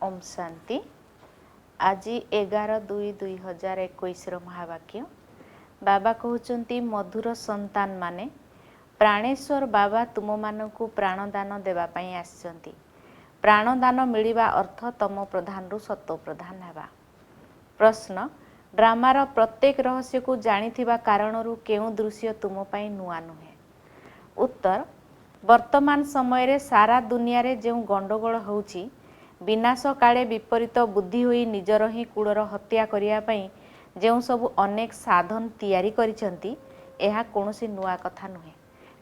ओम शांति। आज 11/2/2021 महावाक्य बाबा कहते मधुर संतान माने प्राणेश्वर बाबा तुम मानकु प्राणदान देवाई आसिचंती। प्राणदान मिलिबा अर्थ तम प्रधान रु सत्व प्रधान हेबा। प्रश्न ड्रामार प्रत्येक रहस्य को जानिथिबा कारणरू केउ दृश्य तुम पई नुआ नुहे। उत्तर वर्तमान समय रे सारा दुनिया रे जो गंडगोल होउची विनाश काले विपरीत बुद्धि होई निजर ही कूलर हत्या करिया पई जो सब अनेक साधन तैयारी करिसंती एहा कोनोसी नुआ कथा नुहे।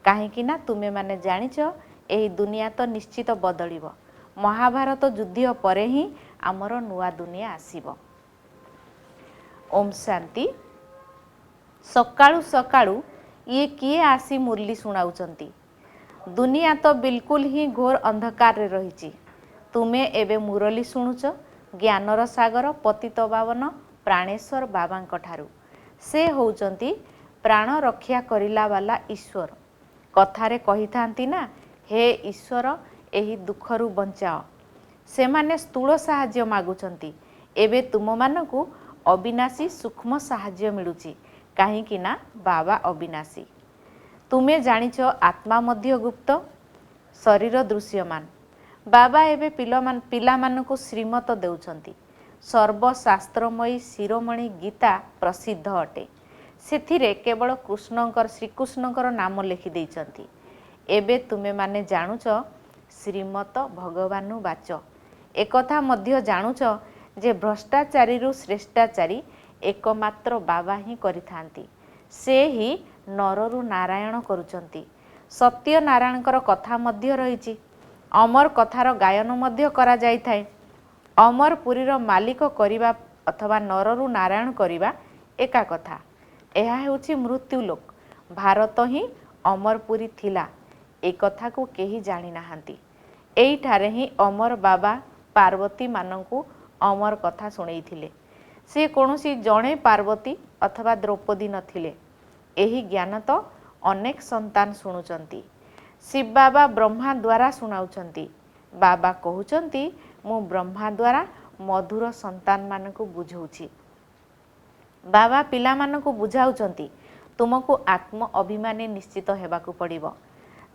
काहेकि ना तुमे माने जानिच एही दुनिया तो निश्चित बदलिबो। महाभारत युद्ध परे ही आमर नुआ दुनिया आसीबो। ओम शांति। सकाळू सकाळू ये किए आसी मुरली सुनाउचंती। दुनिया तो बिल्कुल ही घोर अंधकार रे रहिची। तुमे एबे मुरली शुणुच ज्ञानर सागर पतित पावन प्राणेश्वर बाबांक ठारू। से होउचंती प्राण रक्षा करिला वाला ईश्वर। कथारे कही थांती ना हे ईश्वर एही दुखरू बंचाओ। से माने स्थूल साहाय्य मागुचंती। एबे तुम मानकु अविनाशी सूक्ष्म साहाय्य मिलुची। काहेकि ना बाबा अविनाशी। तुमे जानिच आत्मा मध्य गुप्त शरीर दृश्यमान। बाबा एबे पिला मानकु श्रीमत देउचंती। सर्वशास्त्रमयी शिरोमणि गीता प्रसिद्ध अटे। सेथिरे केवल श्रीकृष्णकर नाम लिखि देइचंती। एबे तुमे माने जानुच श्रीमत भगवानु बाच। एकथा मध्य जानुच जे भ्रष्टाचारी रु श्रेष्ठाचारी एकमात्र बाबा ही करिथांती। से ही नररु नारायण करुचंती। सत्य नारायणकर कथा मध्य रहिची। अमर कथार गायन मध्य करा जाई थाए। अमरपुरीर मालिक करिबा अथवा नररु नारायण करिबा एका कथा। एहा हेउची मृत्युलोक। भारत ही अमरपुरी थिला ए कथा को केही जानि नाहांती। एइठारे ही अमर बाबा पार्वती मानंकु अमर कथा सुनेइथिले। से कोनोसी जणे पार्वती अथवा द्रौपदी नथिले। एही ज्ञान तो अनेक संतान सुनुचंती। शिव बाबा ब्रह्मा द्वारा सुनाउचंती। बाबा कहउचंती मु ब्रह्मा द्वारा मधुर संतान मानकु बुझौछि। बाबा पिला मानकु बुझाउचंती तुमको आत्म अभिमानी निश्चित हेबाकु पड़िबो।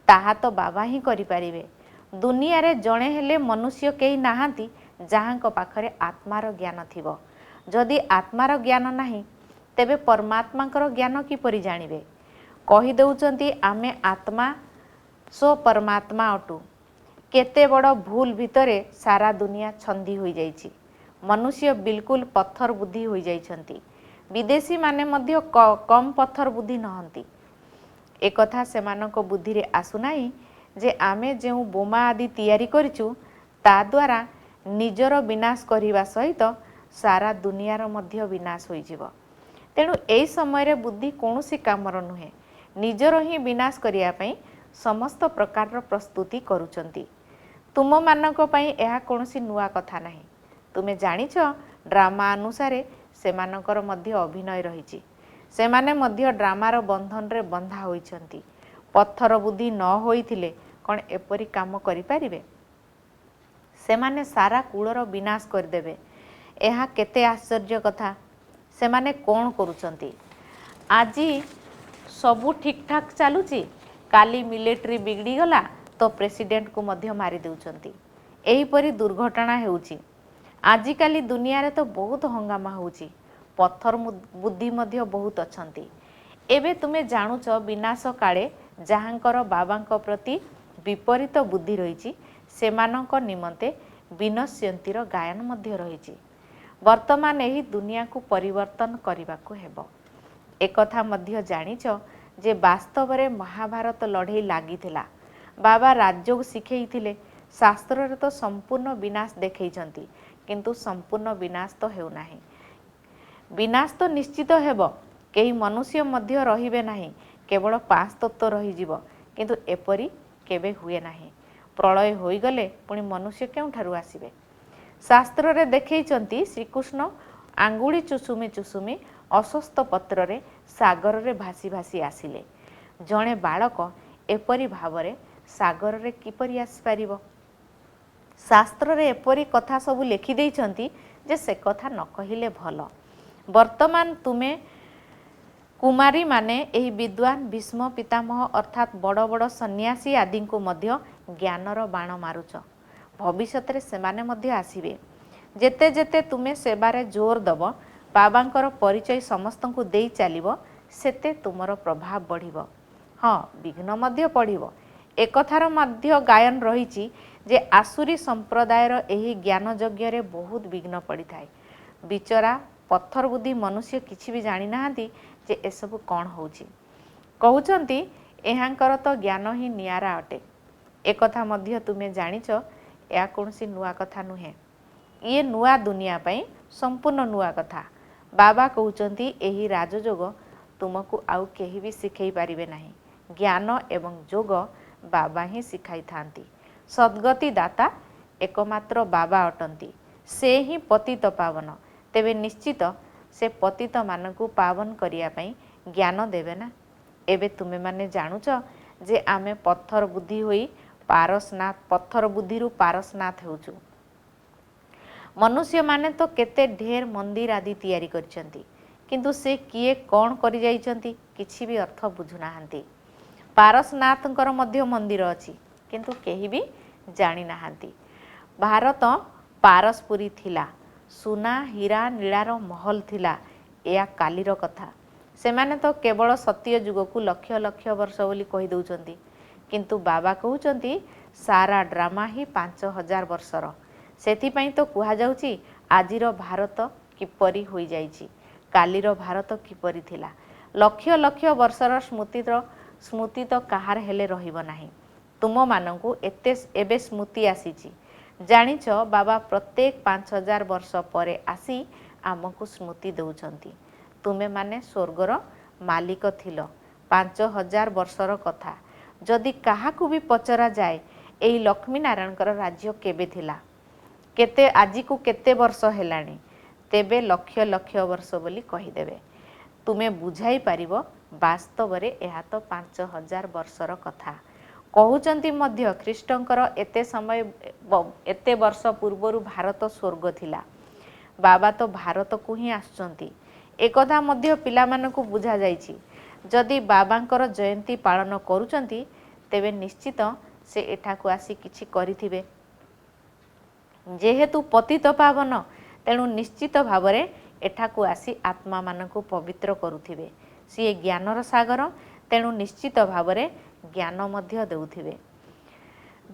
ताहा तो बाबा ही करि परिबे। दुनिया रे जणे हेले मनुष्य केही नाहांती जाहांक पाखरे आत्मार ज्ञान थिबो। जदि आत्मार ज्ञान नाही तेबे परमात्माकर ज्ञान किपरि जानिबे। कहि देउचंती आमे आत्मा सो परमात्मा अटू। केते बड़ भूल भितरे सारा दुनिया छंदी होई जाइछि। मनुष्य बिल्कुल पत्थर बुद्धि होई जाइछंती। विदेशी माने मध्य कम पत्थर बुद्धि नहंती। एक कथा सेमानक बुद्धि रे आसु नाही जे आमे जेउ बोमा आदि तैयारी करिछु ता द्वारा निजर विनाश करिबा सहित सारा दुनियार मध्य विनाश होई जिवो। तेणु एई समय रे बुद्धि कोनोसी कामर नुहे। निजर ही विनाश करिया पई समस्त प्रकार प्रस्तुति करुचंती। तुम मानक पई एहा कोनोसी नुआ कथा नाही। तुमे जानिछ ड्रामा अनुसारे सेमानकर मध्य अभिनय रहिछि। सेमाने मध्य ड्रामार बंधन रे बंधा होइछंती। पत्थर बुद्धि न होइथिले कोन एपरि काम करि पारिबे। सेमाने सारा कूलर विनाश कर देबे। एहा केते आश्चर्य कथा। सेमाने कोन करुचंती। आजी सबु ठीक ठाक चालुची काली मिलिट्री बिगड़ी गला तो प्रेसिडेंट को मध्य मारी देउचंती। एही परी दुर्घटना हेउची। आजिकाली दुनिया रे तो बहुत हंगामा होउची। पत्थर बुद्धि मध्य बहुत अछंती। एबे तुमे जानुच विनाश काले जहांकर बाबांक प्रति विपरीत बुद्धि रहिची सेमानक निमंते विनश्यंतीर गायन मध्य रहिची। वर्तमान एही दुनिया को परिवर्तन करिबाकू हेबो। एकथा मध्य जानिच जे वास्तव रे महाभारत लड़ाई लागिथिला। बाबा राजयोग शिखेइथिले। शास्त्र रे तो संपूर्ण विनाश देखैचंती किंतु संपूर्ण विनाश तो हेउ नाही। विनाश तो निश्चित हेबो। केही मनुष्य मध्य रहिबे नाही। केवल 5 तत्व रहि जिवो किंतु एपरी केबे हुए नाही। प्रलय होई गले पुनी मनुष्य केउठारु आसीबे। शास्त्र रे देखैचंती श्रीकृष्ण आंगुली चुसुमी चुसुमी अस्वस्थ पत्र रे सागर रे भासी भासी आसिले। जणे बालक एपरी भावरे सागर रे किपरि आसी पारिबो। शास्त्र रे एपरी कथा सबू लिखि देइछंती जे से कथा न कहिले भल। वर्तमान तुमे कुमारी माने एही विद्वान भीष्म पितामह अर्थात बड़ बड़ सन्यासी आदि को मध्य ज्ञानर बाण मारुच। भविष्य रे सेमाने मध्य आसीबे। जेते जेते तुमे सेबारे जोर दब बाबांकर परिचय समस्त को देई चलिब सेते तुमर प्रभाव बढ़िब। हाँ विघ्न मध्य पड़िब। एकथार मध्य गायन रही जे आसुरी संप्रदायर एही ज्ञान यज्ञ रे बहुत विघ्न पड़ी थाए। बिचरा पत्थर बुद्धि मनुष्य किछि भी जानी नाहांती जे एसबु कौन होउची। कहउचंती एहांकर तो ज्ञान ही नियारा अटे। एकथा मध्य तुमे जानिच या कोनसी नुआ कथा नुहे। ये नुआ दुनिया पई संपूर्ण नुआ कथा। बाबा कहउचंती एही राजयोग तुमको आउ केही भी सिखै पारिबे नाही। ज्ञान एवं जोग बाबा ही सिखाई थांती। सद्गति दाता एकमात्र बाबा अटंती। से ही पतित पावन। तेबे निश्चित से पतित मानकु पावन करिया पई ज्ञान देवे ना। एबे तुमे माने जानुच जे आमे पत्थर बुद्धि होई पारसनाथ पत्थर बुद्धिरु पारसनाथ होउचु। मनुष्य माने तो केते ढेर मंदिर आदि तैयारी करचंती किंतु से किए कौन करि जाइचंती किछि भी अर्थ बुझु नाहांती। पारसनाथंकर मध्य मंदिर अछि किंतु केही भी जानी नाहांती। भारत पारसपुरी थिला। सुना हीरा नीलार महल थिला। या कालीर कथा। सेमाने तो केवल सत्य जुग को लक्ष लक्ष वर्ष बोली कहि दउचंती किंतु बाबा कहउचंती सारा ड्रामा ही 5000 वर्षर। सेथि पई तो कुहा जाउची आजिर भारत किपरि होई जाईची कालीर भारत किपरि थिला। लक्ष लक्ष वर्षर स्मृति तो कहार हेले रहिब नाही। तुम मानंकु एबे स्मृति आसीची। जानिच बाबा प्रत्येक 5000 वर्ष परे आसी आमको स्मृति दउचंती। तुमे माने स्वर्गर मालिक थिलो 5000 वर्षर कथा। जदि काहाकु भी पचरा जाए एई लक्ष्मी नारायणकर राज्य केबे थिला केते आजि को केते वर्ष हेलाणी तेबे लक्ष लक्ष वर्ष बोली कहिदेबे। तुमे बुझाई पारिबो वास्तव रे एहा तो 5000 वर्षर कथा। कहउचंती मध्य ख्रीष्टंकर एते समय एते वर्ष पूर्वरु भारत स्वर्ग थिला। बाबा तो भारत को ही आसुचंती। एकथा मध्य पिला मानकु बुझा जाईची। जदि बाबांकर जयंती पालन करूचंती तेबे निश्चित से एठाकु आसी किछि करिथिबे। जेहेतु पतित पावन तेणु निश्चित भावरे एठाकु आसी आत्मा मानकु पवित्र करुथिबे। सी ज्ञानर सागर तेणु निश्चित भावरे ज्ञान मध्य देउथिबे।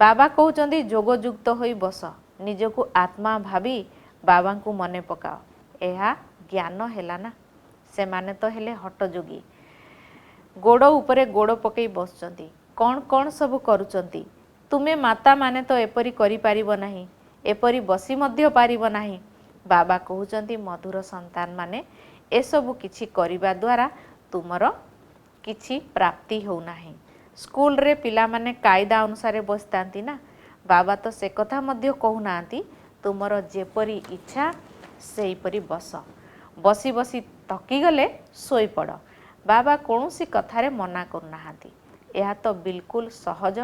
बाबा कहउचंदी जोग युक्त होई बस निजको आत्मा भाबी बाबा को मने पकाओ। एहा ज्ञान हेला ना। से माने तो हेले हट जोगी। गोड़ उपरे गोड़ पकई बसचंती कौन कौन सब करूचंती। तुमे माता माने तो एपरी करि पारिबो नाही। एपरी बसी मध्य पारिबो नाही। बाबा कहउचंती मधुर संतान माने एसबु किछि करिबा द्वारा तुमर किछि प्राप्ति हो नाही। स्कूल रे पिला माने कायदा अनुसार बसतांती ना। बाबा तो से कथा मध्य कहू नांती तुमर जेपरी इच्छा सेई परी बस। बसी बसी थकी गले सोई पड़। बाबा कौनसी कथारे मना करू नाहांती। यह तो बिल्कुल सहज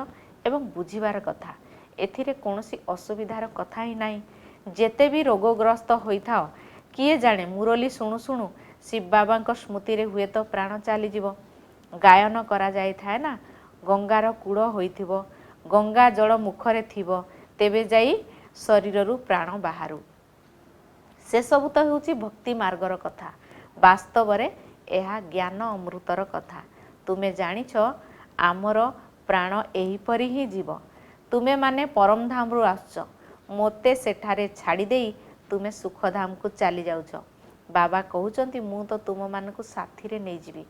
एवं बुझिबार कथा। एथिरे कौनसी असुविधार कथा ही नाही। जेते भी रोगग्रस्त होइथाओ किए जाने मुरली शुणु शुणु शिव बाबा स्मृति रे हुए तो प्राण चली जीव। गायन करा जाई थाए ना गंगार कूड़ होइथिबो गंगा जल मुखरे थिबो तेबे जाई शरीररु प्राण बाहारू। से सब तो होची भक्ति मार्गर कथा। वास्तव रे एहा ज्ञान अमृतर कथा। तुमे जानिछ आमर प्राण एही परी ही जीव। तुमे माने परम धाम रु आसुच मोते सेठारे छाड़ी देई तुमे सुखधाम को चली जाउछ। बाबा कहउचंती मु तो तुम मानकु साथी रे नै जीवी।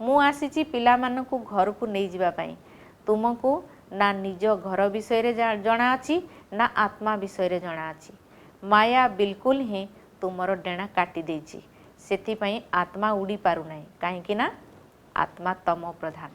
मु आसीची पिला मानकु घर को नै जीवा पई। तुमको ना निज घर विषय रे जणा अछि ना आत्मा विषय रे जणा अछि। माया बिल्कुल ही तुमर डेणा काटी देछि। सेथि पई आत्मा उड़ी पारु नै काहेकि ना आत्मा तम प्रधान।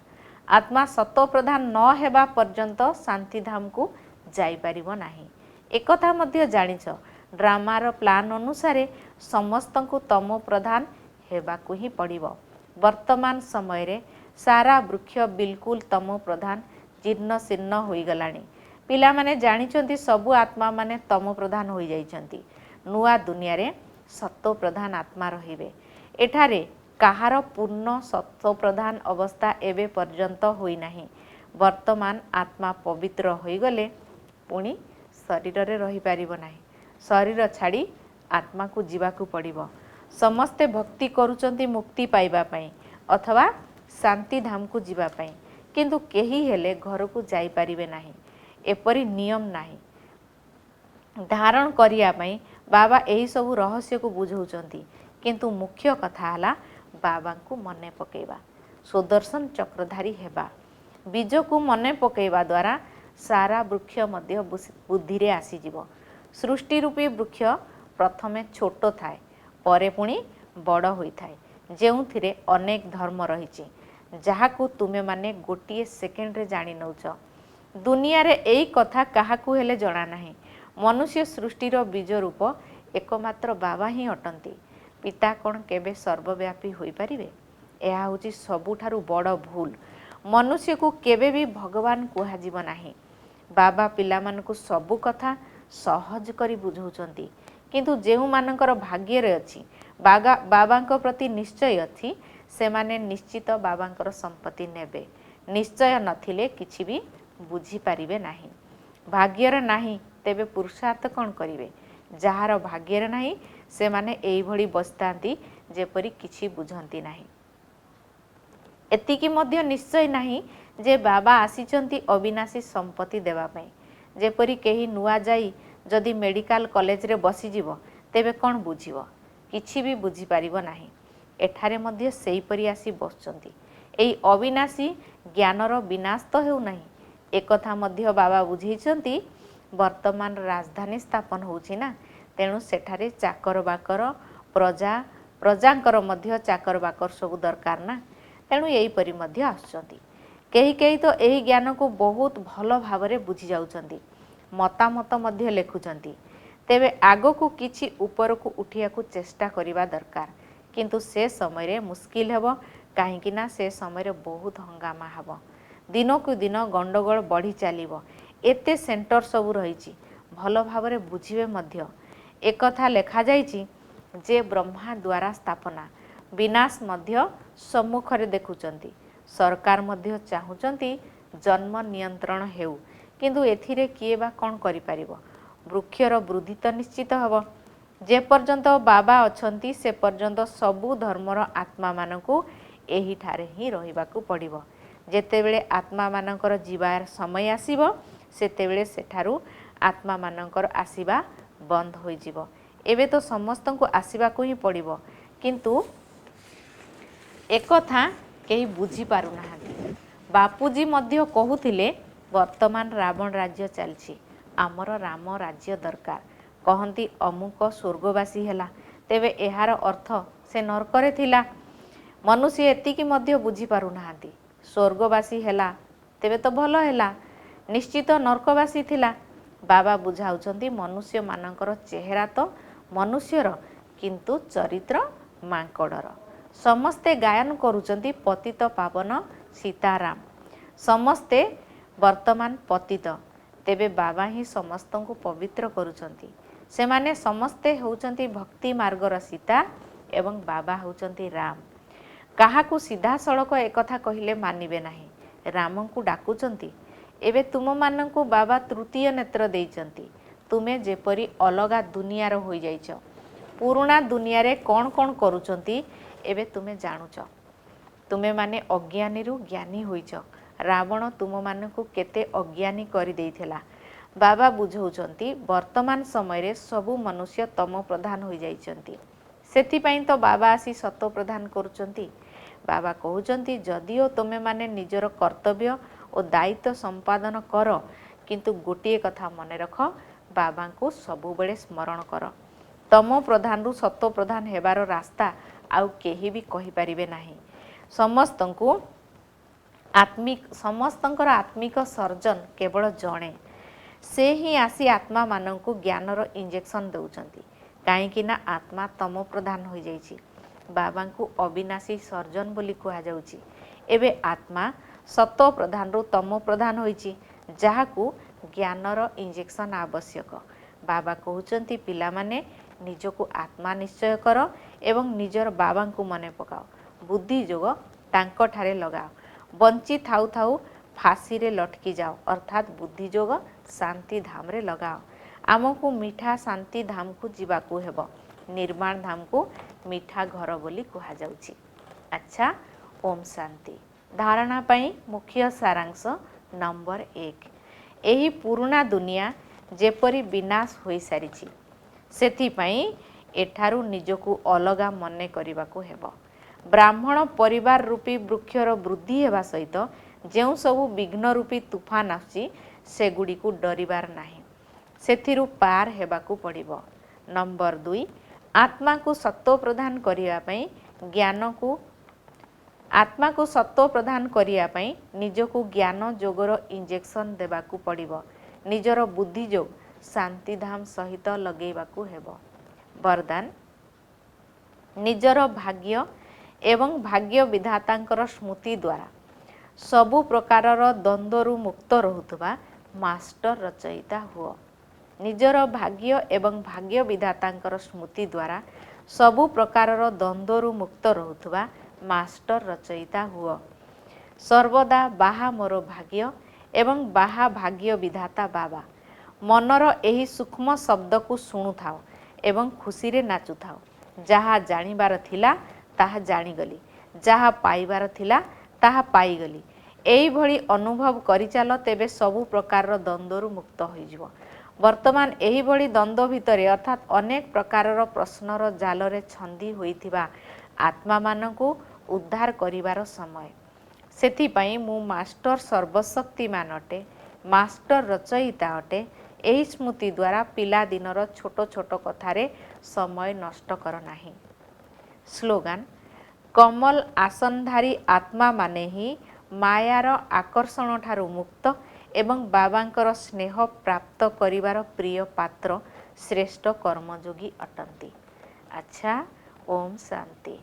आत्मा सतो प्रधान न हेबा पर्यंत शांति धाम को जाई पारिबो नाही। एकथा मध्य जानिछ ड्रामार प्लान अनुसार समस्त को तम प्रधान हेबाकु ही पड़िबो। वर्तमान समय रे सारा वृक्ष बिल्कुल तम प्रधान जीर्ण शीर्ण होई गलानी। ପିଲାମାନେ ଜାଣିଛନ୍ତି ସବୁ ଆତ୍ମା ମାନେ ତମ ପ୍ରଧାନ ହୋଇଯାଇଛନ୍ତି। ନୂଆ ଦୁନିଆରେ ସତ୍ତ୍ୱ ପ୍ରଧାନ ଆତ୍ମା ରହିବେ। ଏଠାରେ କାହାର ପୂର୍ଣ୍ଣ ସତ୍ତ୍ୱ ପ୍ରଧାନ ଅବସ୍ଥା ଏବେ ପର୍ଯ୍ୟନ୍ତ ହୋଇନାହିଁ। ବର୍ତ୍ତମାନ ଆତ୍ମା ପବିତ୍ର ହୋଇଗଲେ ପୁଣି ଶରୀରରେ ରହିପାରିବ ନାହିଁ। ଶରୀର ଛାଡ଼ି ଆତ୍ମାକୁ ଯିବାକୁ ପଡ଼ିବ। ସମସ୍ତେ ଭକ୍ତି କରୁଛନ୍ତି ମୁକ୍ତି ପାଇବା ପାଇଁ ଅଥବା ଶାନ୍ତିଧାମକୁ ଯିବା ପାଇଁ, କିନ୍ତୁ କେହି ହେଲେ ଘରକୁ ଯାଇପାରିବେ ନାହିଁ। ଏପରି ନିୟମ ନାହିଁ। ଧାରଣ କରିବା ପାଇଁ ବାବା ଏହିସବୁ ରହସ୍ୟକୁ ବୁଝାଉଛନ୍ତି, କିନ୍ତୁ ମୁଖ୍ୟ କଥା ହେଲା ବାବାଙ୍କୁ ମନେ ପକାଇବା, ସୁଦର୍ଶନ ଚକ୍ରଧାରୀ ହେବା। ବୀଜକୁ ମନେ ପକାଇବା ଦ୍ୱାରା ସାରା ବୃକ୍ଷ ମଧ୍ୟ ବୁଦ୍ଧିରେ ଆସିଯିବ। ସୃଷ୍ଟି ରୂପୀ ବୃକ୍ଷ ପ୍ରଥମେ ଛୋଟ ଥାଏ, ପରେ ପୁଣି ବଡ଼ ହୋଇଥାଏ, ଯେଉଁଥିରେ ଅନେକ ଧର୍ମ ରହିଛି, ଯାହାକୁ ତୁମେମାନେ ଗୋଟିଏ ସେକେଣ୍ଡରେ ଜାଣି ନେଉଛ। ଦୁନିଆରେ ଏଇ କଥା କାହାକୁ ହେଲେ ଜଣା ନାହିଁ। ମନୁଷ୍ୟ ସୃଷ୍ଟିର ବୀଜ ରୂପ ଏକମାତ୍ର ବାବା ହିଁ ଅଟନ୍ତି। ପିତା କ'ଣ କେବେ ସର୍ବବ୍ୟାପୀ ହୋଇପାରିବେ? ଏହା ହେଉଛି ସବୁଠାରୁ ବଡ଼ ଭୁଲ। ମନୁଷ୍ୟକୁ କେବେ ବି ଭଗବାନ କୁହାଯିବ ନାହିଁ। ବାବା ପିଲାମାନଙ୍କୁ ସବୁ କଥା ସହଜ କରି ବୁଝାଉଛନ୍ତି, କିନ୍ତୁ ଯେଉଁମାନଙ୍କର ଭାଗ୍ୟରେ ଅଛି, ବାବାଙ୍କ ପ୍ରତି ନିଶ୍ଚୟ ଅଛି, ସେମାନେ ନିଶ୍ଚିତ ବାବାଙ୍କର ସମ୍ପତ୍ତି ନେବେ। ନିଶ୍ଚୟ ନଥିଲେ କିଛି ବି ବୁଝିପାରିବେ ନାହିଁ। ଭାଗ୍ୟରେ ନାହିଁ ତେବେ ପୁରୁଷାର୍ଥ କ'ଣ କରିବେ? ଯାହାର ଭାଗ୍ୟରେ ନାହିଁ ସେମାନେ ଏଇଭଳି ବସିଥାନ୍ତି ଯେପରି କିଛି ବୁଝନ୍ତି ନାହିଁ। ଏତିକି ମଧ୍ୟ ନିଶ୍ଚୟ ନାହିଁ ଯେ ବାବା ଆସିଛନ୍ତି ଅବିନାଶୀ ସମ୍ପତ୍ତି ଦେବା ପାଇଁ। ଯେପରି କେହି ନୂଆ ଯାଇ ଯଦି ମେଡ଼ିକାଲ କଲେଜରେ ବସିଯିବ ତେବେ କ'ଣ ବୁଝିବ? କିଛି ବି ବୁଝିପାରିବ ନାହିଁ। ଏଠାରେ ମଧ୍ୟ ସେହିପରି ଆସି ବସୁଛନ୍ତି। ଏହି ଅବିନାଶୀ ଜ୍ଞାନର ବିନାଶ ତ ହେଉନାହିଁ, ଏକଥା ମଧ୍ୟ ବାବା ବୁଝେଇଛନ୍ତି। ବର୍ତ୍ତମାନ ରାଜଧାନୀ ସ୍ଥାପନ ହେଉଛି ନା, ତେଣୁ ସେଠାରେ ଚାକର ବାକର, ପ୍ରଜାଙ୍କର ମଧ୍ୟ ଚାକର ବାକର ସବୁ ଦରକାର ନା, ତେଣୁ ଏହିପରି ମଧ୍ୟ ଆସୁଛନ୍ତି। କେହି କେହି ତ ଏହି ଜ୍ଞାନକୁ ବହୁତ ଭଲ ଭାବରେ ବୁଝି ଯାଉଛନ୍ତି, ମତାମତ ମଧ୍ୟ ଲେଖୁଛନ୍ତି। ତେବେ ଆଗକୁ କିଛି ଉପରକୁ ଉଠିବାକୁ ଚେଷ୍ଟା କରିବା ଦରକାର, କିନ୍ତୁ ସେ ସମୟରେ ମୁସ୍କିଲ ହେବ, କାହିଁକି ନା ସେ ସମୟରେ ବହୁତ ହଙ୍ଗାମା ହେବ। ଦିନକୁ ଦିନ ଗଣ୍ଡଗୋଳ ବଢ଼ି ଚାଲିବ। ଏତେ ସେଣ୍ଟର ସବୁ ରହିଛି, ଭଲ ଭାବରେ ବୁଝିବେ ମଧ୍ୟ। ଏକଥା ଲେଖାଯାଇଛି ଯେ ବ୍ରହ୍ମା ଦ୍ୱାରା ସ୍ଥାପନା, ବିନାଶ ମଧ୍ୟ ସମ୍ମୁଖରେ ଦେଖୁଛନ୍ତି। ସରକାର ମଧ୍ୟ ଚାହୁଁଛନ୍ତି ଜନ୍ମ ନିୟନ୍ତ୍ରଣ ହେଉ, କିନ୍ତୁ ଏଥିରେ କିଏ ବା କ'ଣ କରିପାରିବ? ବୃକ୍ଷର ବୃଦ୍ଧି ତ ନିଶ୍ଚିତ ହେବ। ଯେପର୍ଯ୍ୟନ୍ତ ବାବା ଅଛନ୍ତି ସେ ପର୍ଯ୍ୟନ୍ତ ସବୁ ଧର୍ମର ଆତ୍ମାମାନଙ୍କୁ ଏହିଠାରେ ହିଁ ରହିବାକୁ ପଡ଼ିବ। ଯେତେବେଳେ ଆତ୍ମାମାନଙ୍କର ଯିବାର ସମୟ ଆସିବ, ସେତେବେଳେ ସେଠାରୁ ଆତ୍ମାମାନଙ୍କର ଆସିବା ବନ୍ଦ ହୋଇଯିବ। ଏବେ ତ ସମସ୍ତଙ୍କୁ ଆସିବାକୁ ହିଁ ପଡ଼ିବ, କିନ୍ତୁ ଏକଥା କେହି ବୁଝିପାରୁନାହାନ୍ତି। ବାପୁଜୀ ମଧ୍ୟ କହୁଥିଲେ ବର୍ତ୍ତମାନ ରାବଣ ରାଜ୍ୟ ଚାଲିଛି, ଆମର ରାମ ରାଜ୍ୟ ଦରକାର। କହନ୍ତି ଅମୁକ ସ୍ୱର୍ଗବାସୀ ହେଲା, ତେବେ ଏହାର ଅର୍ଥ ସେ ନର୍କରେ ଥିଲା। ମନୁଷ୍ୟ ଏତିକି ମଧ୍ୟ ବୁଝିପାରୁନାହାନ୍ତି। ସ୍ୱର୍ଗବାସୀ ହେଲା ତେବେ ତ ଭଲ ହେଲା, ନିଶ୍ଚିତ ନର୍କବାସୀ ଥିଲା। ବାବା ବୁଝାଉଛନ୍ତି ମନୁଷ୍ୟମାନଙ୍କର ଚେହେରା ତ ମନୁଷ୍ୟର, କିନ୍ତୁ ଚରିତ୍ର ମାଙ୍କଡ଼ର। ସମସ୍ତେ ଗାୟନ କରୁଛନ୍ତି ପତିତ ପାବନ ସୀତାରାମ। ସମସ୍ତେ ବର୍ତ୍ତମାନ ପତିତ, ତେବେ ବାବା ହିଁ ସମସ୍ତଙ୍କୁ ପବିତ୍ର କରୁଛନ୍ତି। ସେମାନେ ସମସ୍ତେ ହେଉଛନ୍ତି ଭକ୍ତି ମାର୍ଗର ସୀତା ଏବଂ ବାବା ହେଉଛନ୍ତି ରାମ। କାହାକୁ ସିଧାସଳଖ ଏକଥା କହିଲେ ମାନିବେ ନାହିଁ। ରାମଙ୍କୁ ଡାକୁଛନ୍ତି। ଏବେ ତୁମମାନଙ୍କୁ ବାବା ତୃତୀୟ ନେତ୍ର ଦେଇଛନ୍ତି। ତୁମେ ଯେପରି ଅଲଗା ଦୁନିଆର ହୋଇଯାଇଛ। ପୁରୁଣା ଦୁନିଆରେ କ'ଣ କ'ଣ କରୁଛନ୍ତି ଏବେ ତୁମେ ଜାଣୁଛ। ତୁମେମାନେ ଅଜ୍ଞାନୀରୁ ଜ୍ଞାନୀ ହୋଇଛ। ରାବଣ ତୁମମାନଙ୍କୁ କେତେ ଅଜ୍ଞାନୀ କରିଦେଇଥିଲା। ବାବା ବୁଝାଉଛନ୍ତି ବର୍ତ୍ତମାନ ସମୟରେ ସବୁ ମନୁଷ୍ୟ ତମ ପ୍ରଧାନ ହୋଇଯାଇଛନ୍ତି। ସେଥିପାଇଁ ତ ବାବା ଆସି ସତ୍ତ୍ୱ ପ୍ରଦାନ କରୁଛନ୍ତି। ବାବା କହୁଛନ୍ତି ଯଦିଓ ତୁମେମାନେ ନିଜର କର୍ତ୍ତବ୍ୟ ଓ ଦାୟିତ୍ୱ ସମ୍ପାଦନ କର, କିନ୍ତୁ ଗୋଟିଏ କଥା ମନେ ରଖ, ବାବାଙ୍କୁ ସବୁବେଳେ ସ୍ମରଣ କର। ତମ ପ୍ରଧାନରୁ ସତ୍ତ୍ୱ ପ୍ରଧାନ ହେବାର ରାସ୍ତା ଆଉ କେହି ବି କହିପାରିବେ ନାହିଁ। ସମସ୍ତଙ୍କର ଆତ୍ମିକ ସର୍ଜନ କେବଳ ଜଣେ। ସେ ହିଁ ଆସି ଆତ୍ମାମାନଙ୍କୁ ଜ୍ଞାନର ଇଞ୍ଜେକ୍ସନ ଦେଉଛନ୍ତି, କାହିଁକି ନା ଆତ୍ମା ତମ ପ୍ରଧାନ ହୋଇଯାଇଛି। ବାବାଙ୍କୁ ଅବିନାଶୀ ସର୍ଜନ ବୋଲି କୁହାଯାଉଛି। ଏବେ ଆତ୍ମା ସତ୍ତ୍ୱ ପ୍ରଧାନରୁ ତମ ପ୍ରଧାନ ହୋଇଛି, ଯାହାକୁ ज्ञानर इंजेक्शन आवश्यक। बाबा कहउचंती पिलामाने निजको आत्मा निश्चय कर एवं निजर बाबा को मने पकाओ। बुद्धि जोग तांको ठारे लगाओ। बंची थाउ थाउ फांसी रे लटकी जाओ अर्थात बुद्धि जोग शांति धाम रे लगाओ। आमको मीठा शांति धाम को जीवाकू हेबो। निर्माण धाम को मीठा घर बोली कहा जाउची। अच्छा, ओम शांति। धारणा पाई मुख्य सारांश नंबर 1। एही पुराना दुनिया जेपरी विनाश होई सारिछि सेथिपाई एठारू निजको अलगा मने करिबाकू हेबो। ब्राह्मण परिवार रूपी वृक्षर वृद्धि हेबा सहित जेउ सबु विघ्न रूपी तूफान आछि सेगुडी को डरिबार नाही, सेथिरु पार हेबाकू पड़िबो। नंबर 2, आत्मा को सत्व प्रदान करिया पई ज्ञान को आत्मा को सत्व प्रदान करिया पई निजको ज्ञान जोगर इंजेक्शन देबाकू पड़िबो। निजर बुद्धि जोग शांति धाम सहित लगेबाकू हेबो। वरदान, निजर भाग्य एवं भाग्य विधातांकर स्मृति द्वारा सबु प्रकारर द्वंद्वरु मुक्त रहुथबा मास्टर रचयिता हुओ। निजर भाग्य एवं भाग्य विधातांकर स्मृति द्वारा सबु प्रकारर द्वंद्वरु मुक्त रहुथबा मास्टर रचयिता हुओ। सर्वदा बाहा मोर भाग्य एवं बाहा भाग्य विधाता बाबा। मनर एही सूक्ष्म शब्द को शुणु थाओ एवं खुशी रे नाचु थाओ। जहा जानिबार थिला ताहा जानिगली, जहा पाइबार थिला ताहा पाइगली। एई भली अनुभव करि चाल तेबे सबु प्रकार द्वंद्वरु मुक्त होइजिवो। वर्तमान एही भली द्वंद्व भितरे अर्थात अनेक प्रकारर प्रश्नर जालरे छंदी होइथिबा आत्मा मानकु उद्धार करिवार समय। सेथिपाई मु मास्टर सर्वशक्तिमान अटे, मास्टर रचयिता अटे। एही स्मृति द्वारा पिला दिनर छोट छोट कथारे समय नष्ट कर नाही। स्लोगान, कमल आसनधारी आत्मा माने ही मायार आकर्षण ठारू मुक्त एवं बाबांकर स्नेह प्राप्त करिवार प्रिय पात्र श्रेष्ठ कर्मयोगी अटंती। अच्छा, ओम शांति।